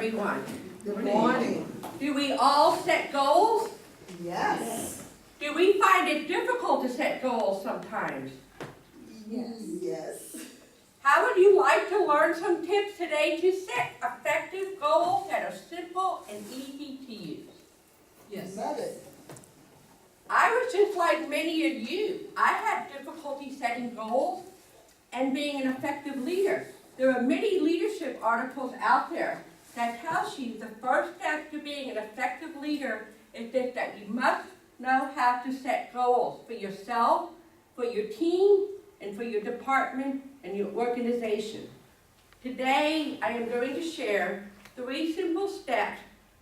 everyone. Good morning. Do we all set goals? Yes. Do we find it difficult to set goals sometimes? Yes. How would you like to learn some tips today to set effective goals that are simple and easy to use? Yes. Love it. I was just like many of you. I had difficulty setting goals and being an effective leader. There are many leadership articles out there that tells you the first step to being an effective leader is that you must know how to set goals for yourself, for your team, and for your department and your organization. Today, I am going to share 3 simple steps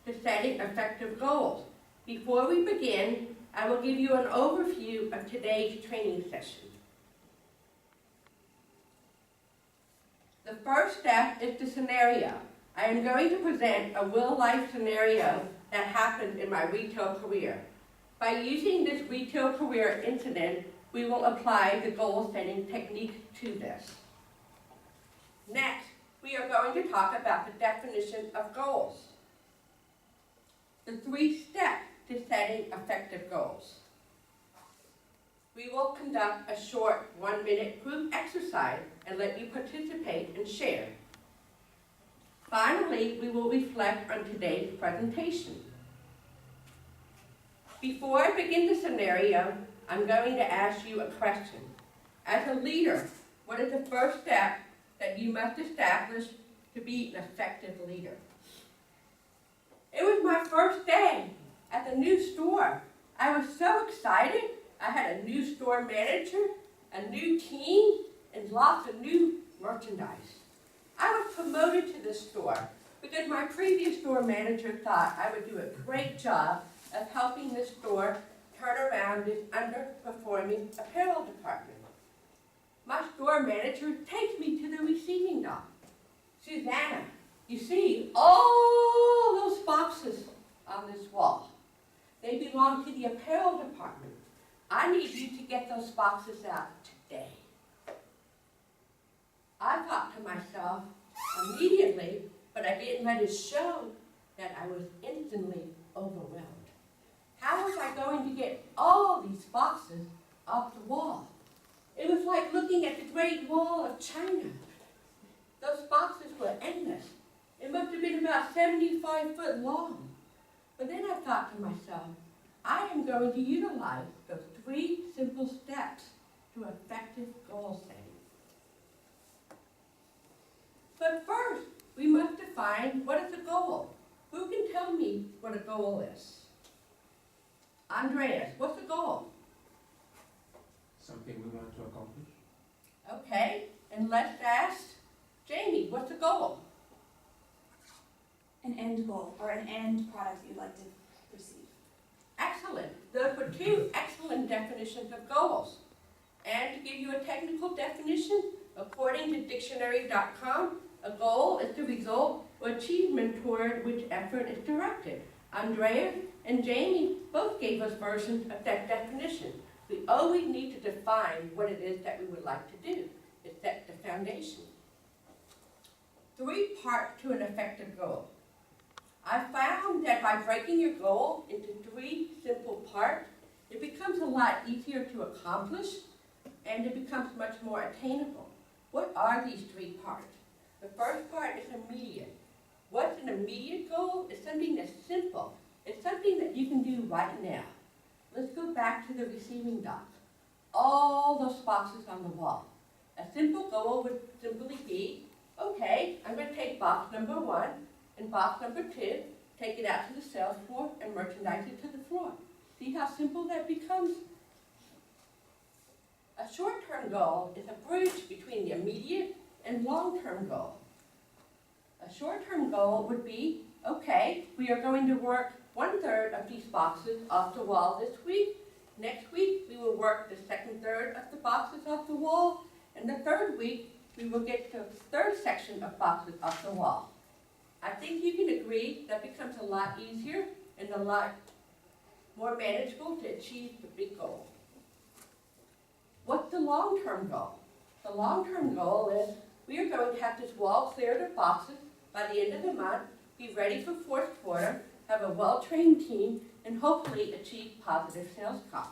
to setting effective goals. Before we begin, I will give you an overview of today's training session. The first step is the scenario. I am going to present a real-life scenario that happened in my retail career. By using this retail career incident, we will apply the goal-setting technique to this. Next, we are going to talk about the definition of goals. The 3 steps to setting effective goals. We will conduct a short 1-minute group exercise and let you participate and share. Finally, we will reflect on today's presentation. Before I begin the scenario, I'm going to ask you a question. As a leader, what is the first step that you must establish to be an effective leader? It was my first day at the new store. I was so excited. I had a new store manager, a new team, and lots of new merchandise. I was promoted to this store because my previous store manager thought I would do a great job of helping this store turn around this underperforming apparel department. My store manager takes me to the receiving dock. Susanna, you see all those boxes on this wall. They belong to the apparel department. I need you to get those boxes out today. I thought to myself immediately, but I didn't let it show, that I was instantly overwhelmed. How was I going to get all these boxes off the wall? It was like looking at the Great Wall of China. Those boxes were endless. It must have been about 75 foot long. But then I thought to myself, I am going to utilize those 3 simple steps to effective goal setting. But first, we must define what is a goal. Who can tell me what a goal is? Andreas, what's a goal? Something we want to accomplish. Okay, and let's ask Jamie, what's a goal? An end goal or an end product you'd like to receive. Excellent. Those were 2 excellent definitions of goals. And to give you a technical definition, according to dictionary.com, a goal is the result or achievement toward which effort is directed. Andrea and Jamie both gave us versions of that definition. We always need to define what it is that we would like to do. It's set the foundation. 3 parts to an effective goal. I found that by breaking your goal into 3 simple parts, it becomes a lot easier to accomplish and it becomes much more attainable. What are these 3 parts? The first part is immediate. What's an immediate goal? It's something that's simple. It's something that you can do right now. Let's go back to the receiving dock. All those boxes on the wall. A simple goal would simply be, okay, I'm going to take box number 1 and box number 2, take it out to the sales floor and merchandise it to the floor. See how simple that becomes? A short-term goal is a bridge between the immediate and long-term goal. A short-term goal would be, okay, we are going to work 1/3 of these boxes off the wall this week. Next week, we will work the 2/3 of the boxes off the wall. And the 3rd week, we will get the 3rd section of boxes off the wall. I think you can agree that becomes a lot easier and a lot more manageable to achieve the big goal. What's the long-term goal? The long-term goal is we are going to have this wall cleared of boxes by the end of the month be ready for fourth quarter, have a well-trained team, and hopefully achieve positive sales comp.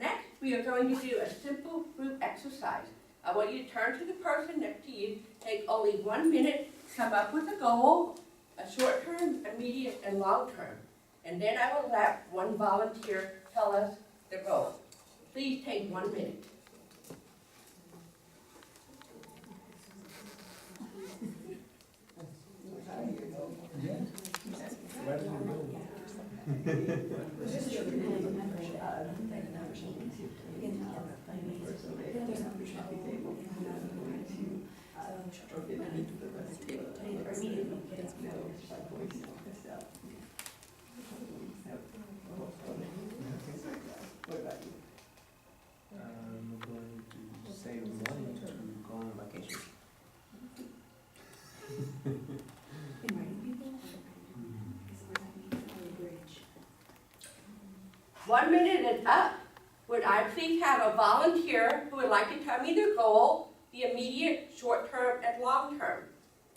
Next, we are going to do a simple group exercise. I want you to turn to the person next to you, take only 1 minute, come up with a goal, a short-term, immediate, and long-term. And then I will let one volunteer tell us the goal. Please take 1 minute. I'm going to save money to go on vacation. One minute is up. Would I please have a volunteer who would like to tell me their goal, the immediate, short-term, and long-term?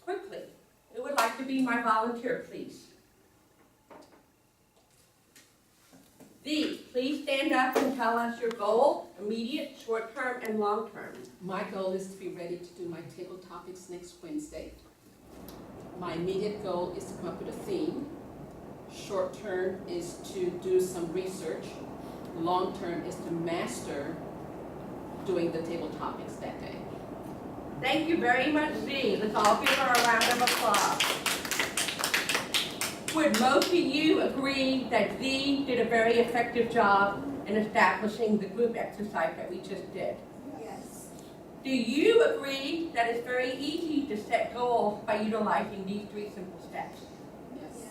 Quickly. Who would like to be my volunteer, please? Dee, please stand up and tell us your goal, immediate, short-term, and long-term. My goal is to be ready to do my table topics next Wednesday. My immediate goal is to come up with a theme. Short term is to do some research. Long term is to master doing the table topics that day. Thank you very much, Dee. Let's all give her a round of applause. Would most of you agree that Dee did a very effective job in establishing the group exercise that we just did? Yes. Do you agree that it's very easy to set goals by utilizing these 3 simple steps? Yes.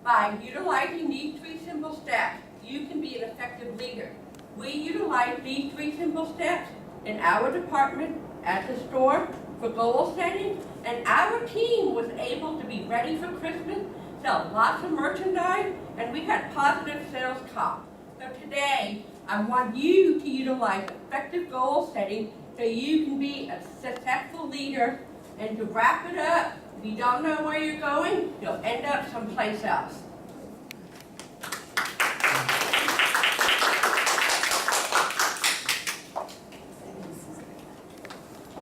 By utilizing these 3 simple steps, you can be an effective leader. We utilize these 3 simple steps in our department, at the store, for goal setting, and our team was able to be ready for Christmas, sell lots of merchandise, and we had positive sales comp. So today, I want you to utilize effective goal setting so you can be a successful leader. And to wrap it up, if you don't know where you're going, you'll end up someplace else.